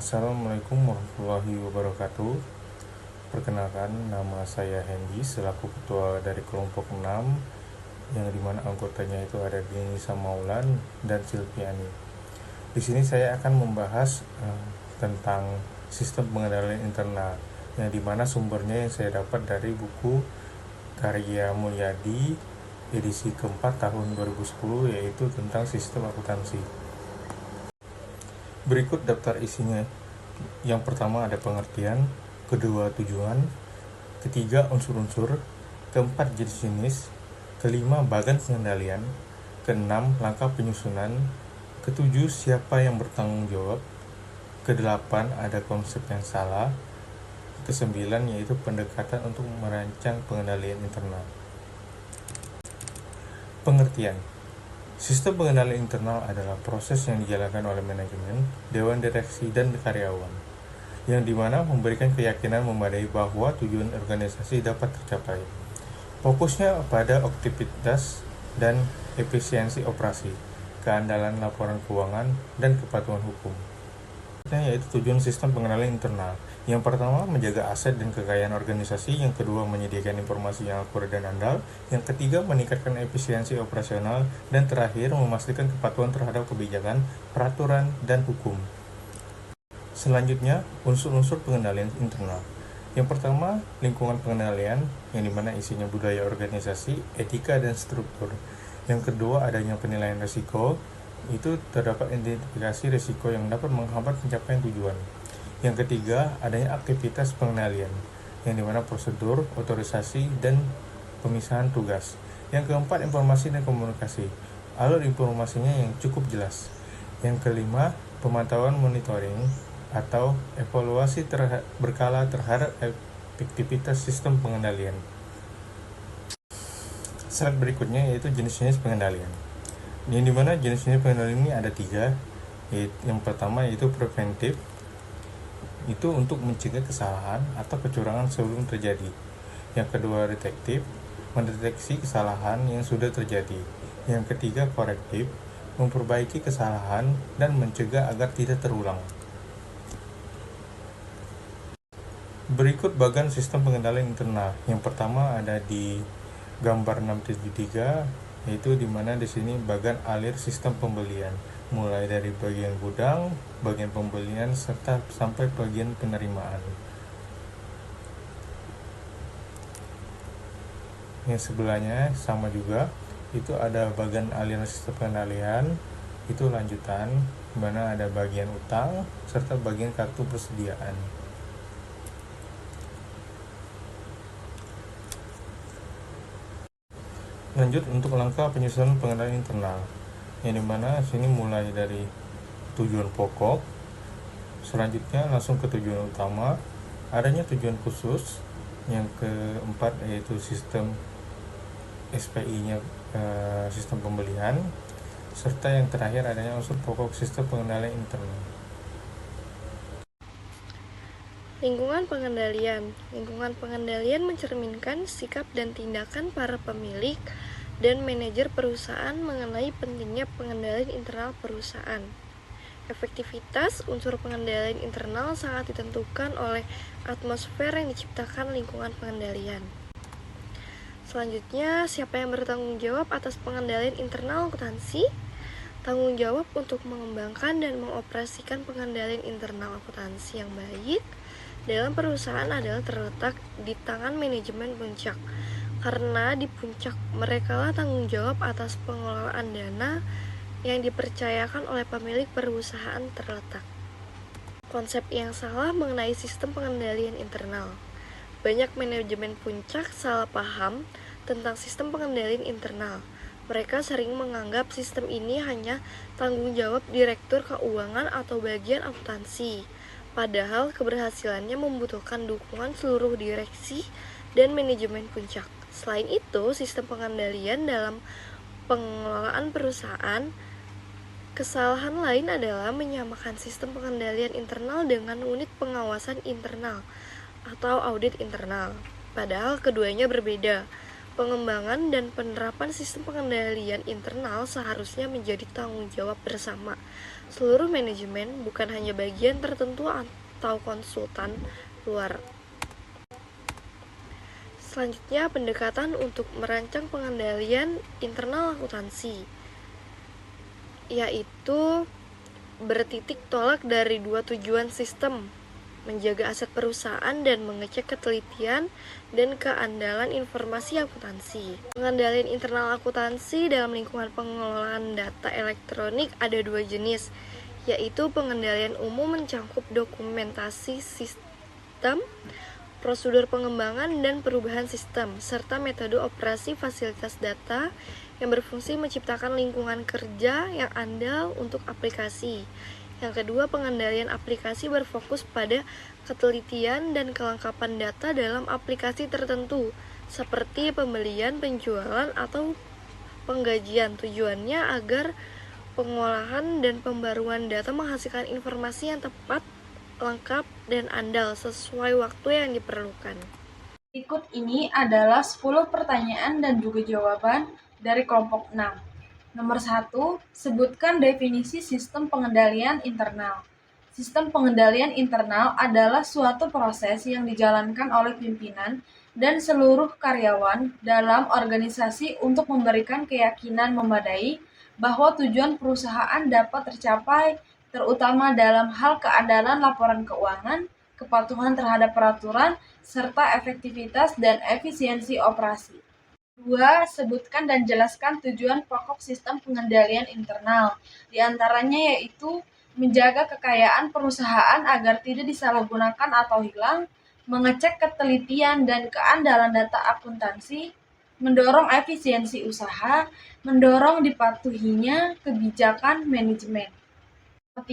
Assalamualaikum warahmatullahi wabarakatuh. Perkenalkan, nama saya Hendy selaku ketua dari kelompok 6 yang dimana anggotanya itu ada Denisa Maulan dan Silviani. Di sini saya akan membahas tentang sistem pengendalian internal yang dimana sumbernya yang saya dapat dari buku karya Mulyadi edisi keempat tahun 2010, yaitu tentang sistem akuntansi. Berikut daftar isinya. Yang pertama ada pengertian, kedua tujuan, ketiga unsur-unsur, keempat jenis-jenis, kelima bagan pengendalian, keenam langkah penyusunan, ketujuh siapa yang bertanggung jawab, kedelapan ada konsep yang salah, kesembilan yaitu pendekatan untuk merancang pengendalian internal. Pengertian. Sistem pengendalian internal adalah proses yang dijalankan oleh manajemen, dewan direksi, dan karyawan, yang dimana memberikan keyakinan memadai bahwa tujuan organisasi dapat tercapai. Fokusnya pada aktivitas dan efisiensi operasi, keandalan laporan keuangan, dan kepatuhan hukum. Yaitu tujuan sistem pengendalian internal. Yang pertama, menjaga aset dan kekayaan organisasi. Yang kedua, menyediakan informasi yang akurat dan andal. Yang ketiga, meningkatkan efisiensi operasional. Dan terakhir, memastikan kepatuhan terhadap kebijakan, peraturan, dan hukum. Selanjutnya, unsur-unsur pengendalian internal. Yang pertama, lingkungan pengendalian, yang dimana isinya budaya organisasi, etika, dan struktur. Yang kedua, adanya penilaian risiko. Itu terdapat identifikasi risiko yang dapat menghambat pencapaian tujuan. Yang ketiga, adanya aktivitas pengendalian, yang dimana prosedur, otorisasi, dan pemisahan tugas. Yang keempat, informasi dan komunikasi, alur informasinya yang cukup jelas. Yang kelima, pemantauan monitoring atau evaluasi berkala terhadap efektivitas sistem pengendalian. Slide berikutnya yaitu jenis-jenis pengendalian, yang dimana jenis-jenis pengendalian ini ada tiga. Yang pertama yaitu preventif, itu untuk mencegah kesalahan atau kecurangan sebelum terjadi. Yang kedua detektif, mendeteksi kesalahan yang sudah terjadi. Yang ketiga korektif, memperbaiki kesalahan dan mencegah agar tidak terulang. Berikut bagan sistem pengendalian internal. Yang pertama ada di gambar 6.3, yaitu dimana di sini bagan alir sistem pembelian, mulai dari bagian gudang, bagian pembelian, serta sampai bagian penerimaan. Yang sebelahnya sama juga, itu ada bagian aliran sistem pengendalian, itu lanjutan, dimana ada bagian utang serta bagian kartu persediaan. Lanjut untuk langkah penyusunan pengendalian internal, yang dimana sini mulai dari tujuan pokok, selanjutnya langsung ke tujuan utama, adanya tujuan khusus, yang keempat yaitu sistem SPI-nya, sistem pembelian, serta yang terakhir adanya unsur pokok sistem pengendalian internal. Lingkungan pengendalian. Lingkungan pengendalian mencerminkan sikap dan tindakan para pemilik dan manajer perusahaan mengenai pentingnya pengendalian internal perusahaan. Efektivitas unsur pengendalian internal sangat ditentukan oleh atmosfer yang diciptakan lingkungan pengendalian. Selanjutnya, siapa yang bertanggung jawab atas pengendalian internal akuntansi? Tanggung jawab untuk mengembangkan dan mengoperasikan pengendalian internal akuntansi yang baik dalam perusahaan adalah terletak di tangan manajemen puncak, karena di puncak merekalah tanggung jawab atas pengelolaan dana yang dipercayakan oleh pemilik perusahaan terletak. Konsep yang salah mengenai sistem pengendalian internal. Banyak manajemen puncak salah paham tentang sistem pengendalian internal. Mereka sering menganggap sistem ini hanya tanggung jawab direktur keuangan atau bagian akuntansi, padahal keberhasilannya membutuhkan dukungan seluruh direksi dan manajemen puncak. Selain itu, sistem pengendalian dalam pengelolaan perusahaan. Kesalahan lain adalah menyamakan sistem pengendalian internal dengan unit pengawasan internal atau audit internal, padahal keduanya berbeda. Pengembangan dan penerapan sistem pengendalian internal seharusnya menjadi tanggung jawab bersama seluruh manajemen, bukan hanya bagian tertentu atau konsultan luar. Selanjutnya, pendekatan untuk merancang pengendalian internal akuntansi, yaitu bertitik tolak dari dua tujuan sistem: menjaga aset perusahaan dan mengecek ketelitian dan keandalan informasi akuntansi. Pengendalian internal akuntansi dalam lingkungan pengelolaan data elektronik ada dua jenis, yaitu pengendalian umum mencangkup dokumentasi sistem, prosedur pengembangan dan perubahan sistem, serta metode operasi fasilitas data yang berfungsi menciptakan lingkungan kerja yang andal untuk aplikasi. Yang kedua, pengendalian aplikasi berfokus pada ketelitian dan kelengkapan data dalam aplikasi tertentu, seperti pembelian, penjualan, atau penggajian. Tujuannya agar pengolahan dan pembaruan data menghasilkan informasi yang tepat, lengkap, dan andal sesuai waktu yang diperlukan. Berikut ini adalah 10 pertanyaan dan juga jawaban dari kelompok 6. Nomor 1, sebutkan definisi sistem pengendalian internal. Sistem pengendalian internal adalah suatu proses yang dijalankan oleh pimpinan dan seluruh karyawan dalam organisasi untuk memberikan keyakinan memadai bahwa tujuan perusahaan dapat tercapai, terutama dalam hal keandalan laporan keuangan, kepatuhan terhadap peraturan, serta efektivitas dan efisiensi operasi. 2. Sebutkan dan jelaskan tujuan pokok sistem pengendalian internal. Di antaranya yaitu menjaga kekayaan perusahaan agar tidak disalahgunakan atau hilang, mengecek ketelitian dan keandalan data akuntansi, mendorong efisiensi usaha, mendorong dipatuhinya kebijakan manajemen. 3.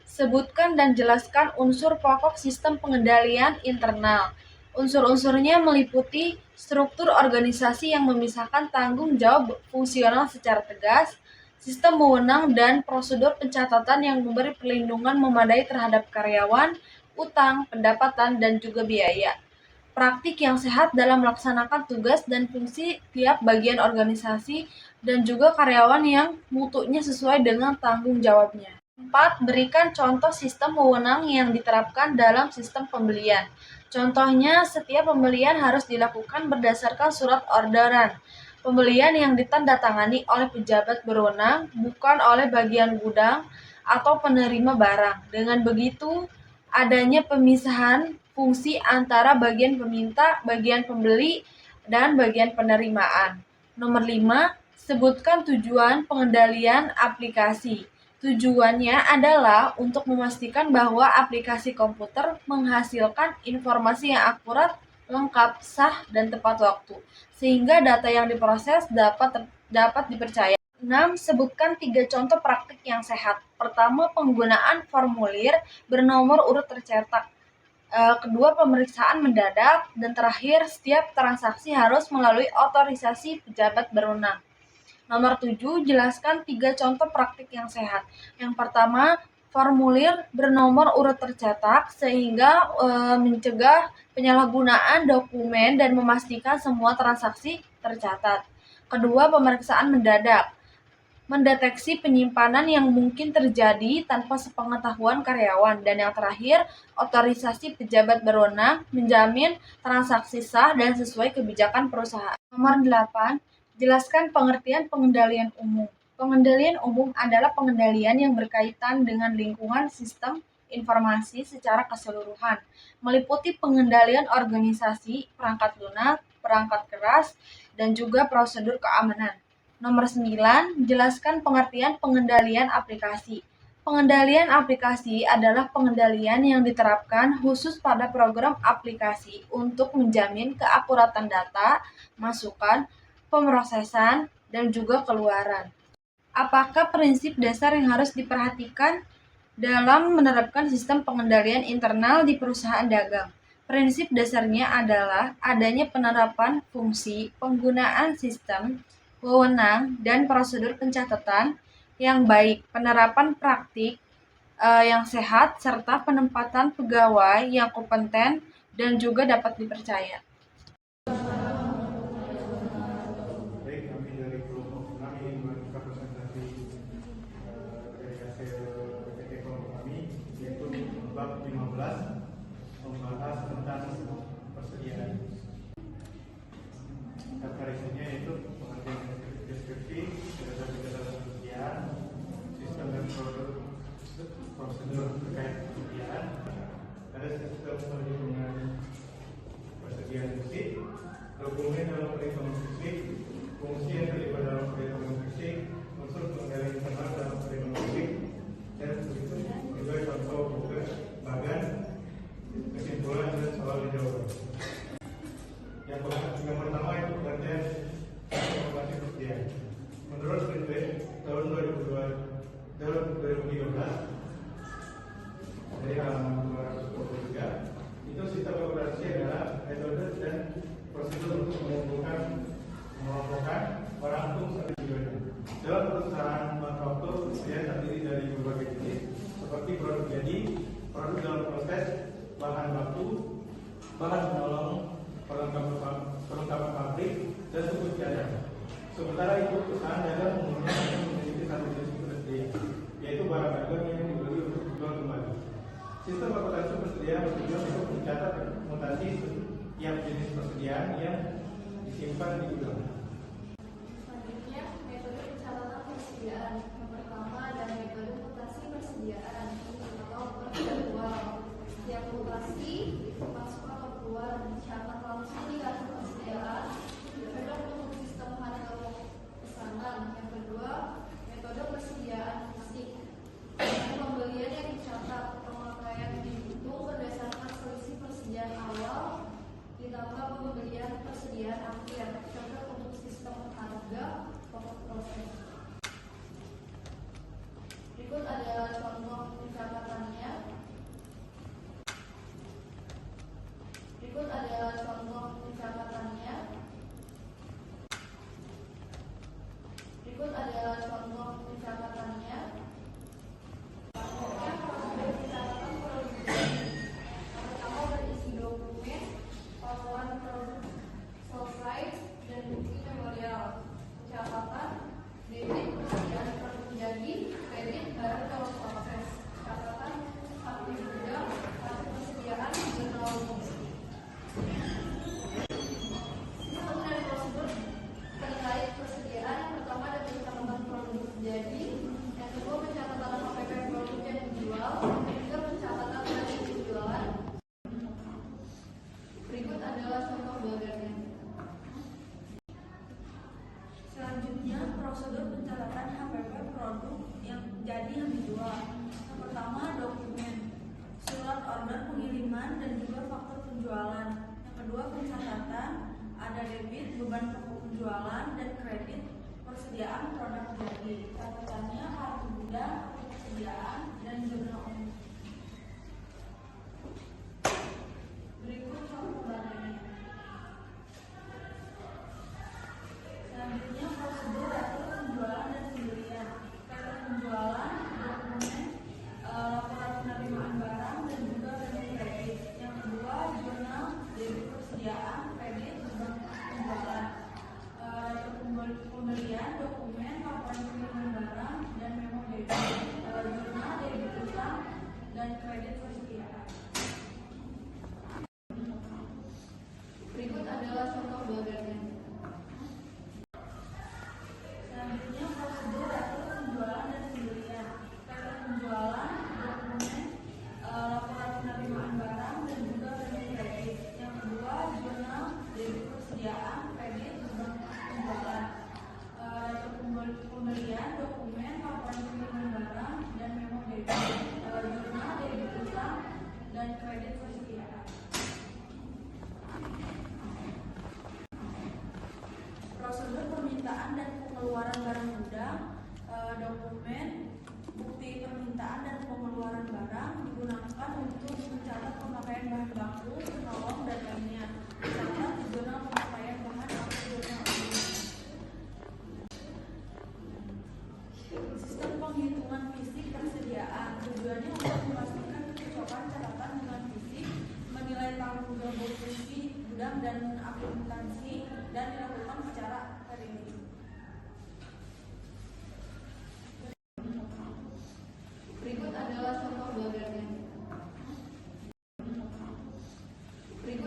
Sebutkan dan jelaskan unsur pokok sistem pengendalian internal. Unsur-unsurnya meliputi struktur organisasi yang memisahkan tanggung jawab fungsional secara tegas, sistem wewenang dan prosedur pencatatan yang memberi perlindungan memadai terhadap karyawan, utang, pendapatan, dan juga biaya. Praktik yang sehat dalam melaksanakan tugas dan fungsi tiap bagian organisasi dan juga karyawan yang mutunya sesuai dengan tanggung jawabnya. 4. Berikan contoh sistem wewenang yang diterapkan dalam sistem pembelian. Contohnya, setiap pembelian harus dilakukan berdasarkan surat orderan pembelian yang ditandatangani oleh pejabat berwenang, bukan oleh bagian gudang atau penerima barang. Dengan begitu, adanya pemisahan fungsi antara bagian peminta, bagian pembeli, dan bagian penerimaan. Nomor 5, sebutkan tujuan pengendalian aplikasi. Tujuannya adalah untuk memastikan bahwa aplikasi komputer menghasilkan informasi yang akurat, lengkap, sah, dan tepat waktu, sehingga data yang diproses dapat dipercaya. 6. Sebutkan 3 contoh praktik yang sehat. Pertama, penggunaan formulir bernomor urut tercetak. Kedua, pemeriksaan mendadak. Dan terakhir, setiap transaksi harus melalui otorisasi pejabat berwenang. Nomor 7, jelaskan 3 contoh praktik yang sehat. Yang pertama, formulir bernomor urut tercetak sehingga mencegah penyalahgunaan dokumen dan memastikan semua transaksi tercatat. Kedua, pemeriksaan mendadak. Mendeteksi penyimpanan yang mungkin terjadi tanpa sepengetahuan karyawan. Dan yang terakhir, otorisasi pejabat berwenang menjamin transaksi sah dan sesuai kebijakan perusahaan. Nomor 8, jelaskan pengertian pengendalian umum. Pengendalian umum adalah pengendalian yang berkaitan dengan lingkungan sistem informasi secara keseluruhan, meliputi pengendalian organisasi, perangkat lunak, perangkat keras, dan juga prosedur keamanan. Nomor 9, jelaskan pengertian pengendalian aplikasi. Pengendalian aplikasi adalah pengendalian yang diterapkan khusus pada program aplikasi untuk menjamin keakuratan data, masukan, pemrosesan, dan juga keluaran. Apakah prinsip dasar yang harus diperhatikan dalam menerapkan sistem pengendalian internal di perusahaan dagang? Prinsip dasarnya adalah adanya penerapan fungsi, penggunaan sistem, wewenang, dan prosedur pencatatan yang baik, penerapan praktik yang sehat, serta penempatan pegawai yang kompeten dan juga dapat dipercaya. yaitu pengertian deskripsi, catatan persediaan, sistem dan prosedur terkait persediaan, ada sistem perhitungan persediaan fisik, dokumen dalam perhitungan fisik, fungsi yang terlibat dalam perhitungan fisik, unsur pengendalian internal dalam perhitungan fisik, dan begitu juga contoh buku bagan, kesimpulan dan soal jawaban. Yang pertama itu pengertian informasi persediaan. Menurut Greenway tahun 2013 dari halaman 223, itu sistem operasi adalah metode dan prosedur untuk mengumpulkan, mengelompokkan, merangkum serta tujuannya. Dalam perusahaan manufaktur, persediaan terdiri dari berbagai jenis seperti produk jadi, produk dalam proses, bahan baku, bahan penolong, perlengkapan pabrik, dan suku cadang. Sementara itu, perusahaan dagang umumnya hanya memiliki satu jenis persediaan, yaitu barang dagang yang dibeli untuk dijual kembali. Sistem akuntansi persediaan bertujuan untuk mencatat mutasi setiap jenis persediaan yang disimpan di gudang. Selanjutnya, metode pencatatan persediaan. Yang pertama adalah metode mutasi persediaan atau perjadwal. Setiap mutasi masuk atau keluar dicatat langsung di kartu persediaan. Cocok untuk sistem harga pesanan. Yang kedua, metode persediaan fisik. Pembelian yang dicatat, pemakaian dihitung berdasarkan selisih persediaan awal ditambah pembelian persediaan akhir. Cocok untuk sistem harga pokok proses. Berikut adalah contoh pencatatannya. Berikut adalah contoh pencatatannya. Berikut adalah contoh pencatatannya. Prosedur pencatatan produk. Yang pertama berisi dokumen, laporan produk selesai, dan bukti memorial. Pencatatan debit persediaan produk jadi, kredit barang dalam proses. Catatan kartu gudang, kartu persediaan, jurnal logistik. Sistem dan prosedur terkait persediaan. Yang pertama ada pencatatan produk jadi, yang kedua pencatatan HPP produk yang dijual, yang ketiga pencatatan dari penjualan. Berikut adalah contoh bagannya. Selanjutnya, prosedur pencatatan HPP produk yang jadi yang dijual. Yang pertama, dokumen, surat order pengiriman dan juga faktur penjualan. Yang kedua, pencatatan, ada debit, beban pokok penjualan, dan kredit persediaan produk jadi. Catatannya kartu gudang, persediaan, dan jurnal umum. Berikut contoh bagannya. Selanjutnya, prosedur data penjualan dan pembelian. Data penjualan, dokumen, laporan penerimaan barang, dan juga rekening kredit. Yang kedua, jurnal debit persediaan, kredit, beban penjualan. Data pembelian, dokumen, laporan penerimaan barang, dan memo debit. Jurnal debit utang dan kredit persediaan. Berikut adalah contoh bagannya. Selanjutnya, prosedur data penjualan dan pembelian. Data penjualan, dokumen, laporan penerimaan barang, dan juga rekening kredit. Yang kedua, jurnal debit persediaan, kredit, beban penjualan. Data pembelian, dokumen, laporan penerimaan barang, dan memo debit. Jurnal debit utang dan kredit persediaan. Prosedur permintaan dan pengeluaran barang gudang, dokumen, bukti permintaan dan pengeluaran barang digunakan untuk mencatat pemakaian bahan baku, penolong, dan lainnya. Catat jurnal pemakaian bahan atau jurnal umum. Sistem penghitungan fisik persediaan tujuannya untuk memastikan kecocokan catatan dengan fisik, menilai tanggung jawab fungsi gudang dan akuntansi, dan dilakukan secara periode. Berikut adalah contoh bagannya. Berikut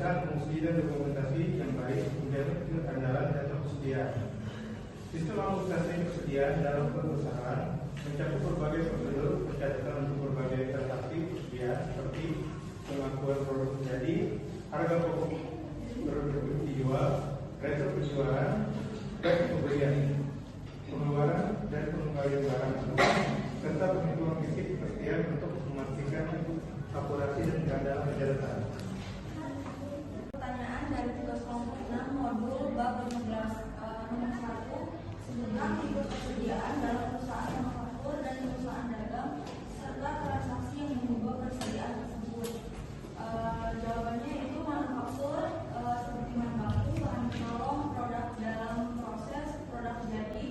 pelaksanaan fungsi dan dokumentasi yang baik menjamin keandalan data persediaan. Sistem akuntansi persediaan dalam perusahaan mencakup berbagai prosedur pencatatan untuk berbagai transaksi persediaan seperti pengakuan produk jadi, harga pokok produk dijual, retro penjualan, dan pembelian, pengeluaran dan pengembalian barang, serta penghitungan fisik persediaan untuk memastikan akurasi dan keandalan pencatatan. Pertanyaan dari tugas kelompok 6 modul bab 15 nomor 1, sebutkan tipe persediaan dalam perusahaan manufaktur dan perusahaan dagang serta transaksi yang mengubah persediaan tersebut. Jawabannya itu manufaktur seperti bahan baku, bahan penolong, produk dalam proses, produk jadi,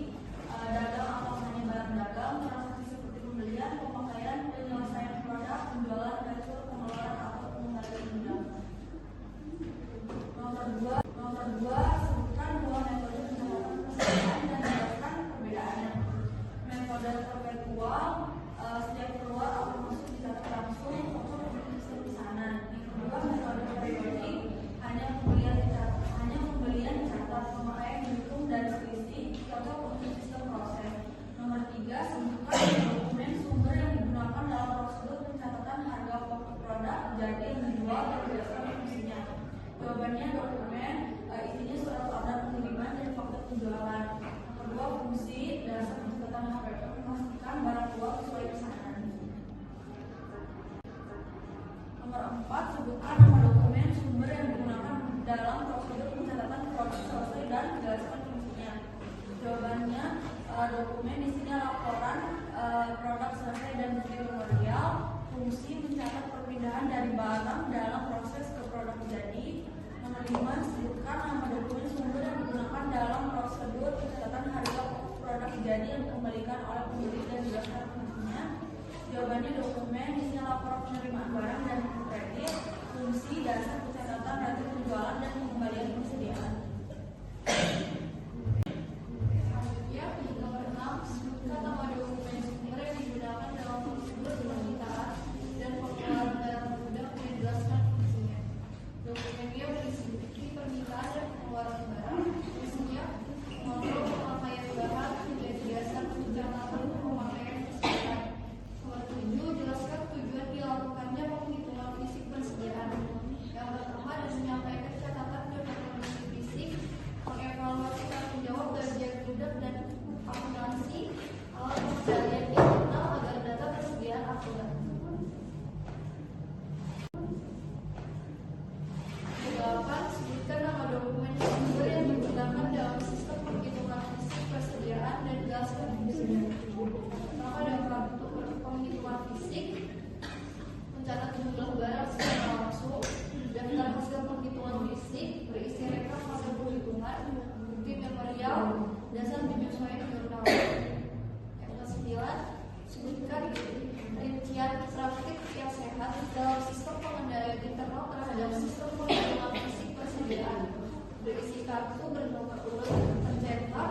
dagang atau hanya barang dagang, transaksi seperti pembelian, pemakaian, penyelesaian produk, penjualan, retur, pengeluaran atau pengembalian barang. Nomor 2, sebutkan dua metode pencatatan persediaan dan jelaskan perbedaannya. Metode perpetual, setiap keluar atau masuk dicatat langsung untuk sistem pesanan. Yang kedua, metode periodik, hanya pembelian dicatat, pemakaian dihitung dan selisih, cocok untuk sistem proses. Nomor 3, sebutkan dokumen sumber yang digunakan dalam prosedur pencatatan harga pokok produk jadi yang dijual dan jelaskan fungsinya. Jawabannya dokumen isinya surat order pengiriman dan faktur penjualan. Nomor 2, fungsi dasar pencatatan harga memastikan barang keluar sesuai pesanan. Nomor 4, sebutkan nama dokumen sumber yang digunakan dalam prosedur pencatatan produk selesai dan jelaskan fungsinya. Jawabannya dokumen isinya laporan produk selesai dan bukti memorial. Fungsi mencatat perpindahan dari barang dalam proses ke produk jadi. Nomor 5, sebutkan nama dokumen sumber yang digunakan dalam prosedur pencatatan harga produk jadi yang dikembalikan oleh pembeli dan jelaskan fungsinya. Jawabannya dokumen isinya laporan penerimaan barang dan kredit, fungsi dasar pencatatan data penjualan dan pengembalian persediaan. Nomor 6, sebutkan nama dokumen sumber yang digunakan dalam prosedur permintaan dan pengeluaran barang gudang dan jelaskan fungsinya. Dokumennya berisi bukti permintaan dan pengeluaran barang, fungsinya mengontrol pemakaian bahan, menjadi dasar pencatatan pemakaian persediaan. Nomor 7, jelaskan tujuan dilakukannya penghitungan fisik persediaan. Yang pertama, dan menyampaikan catatan dan kondisi fisik, mengevaluasi tanggung jawab bagian gudang dan akuntansi, alat pengendalian internal agar data persediaan akurat. 8, sebutkan nama dokumen sumber yang digunakan dalam sistem penghitungan fisik persediaan dan jelaskan fungsinya. Pertama, dalam untuk penghitungan fisik, mencatat jumlah barang secara langsung, daftar hasil penghitungan fisik berisi rekap hasil penghitungan, bukti memorial, dasar penyesuaian jurnal. Yang ke-9, sebutkan rincian praktik yang sehat dalam sistem pengendalian internal terhadap sistem penghitungan fisik persediaan. Berisi kartu bernomor urut tercetak,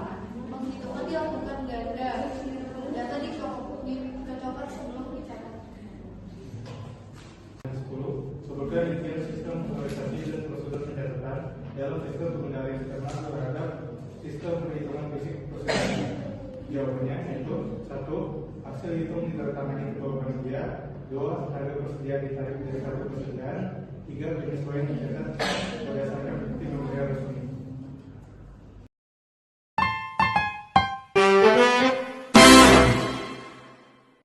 penghitungan dilakukan ganda, data dicocokkan sebelum dicatat. 10. Sebutkan rincian sistem organisasi dan prosedur pencatatan dalam sistem pengendalian internal terhadap sistem perhitungan fisik persediaan. Jawabannya yaitu 1. Hasil hitung ditandatangani kedua belah pihak. 2. Harga persediaan ditarik dari kartu persediaan. 3. Penyesuaian dicatat berdasarkan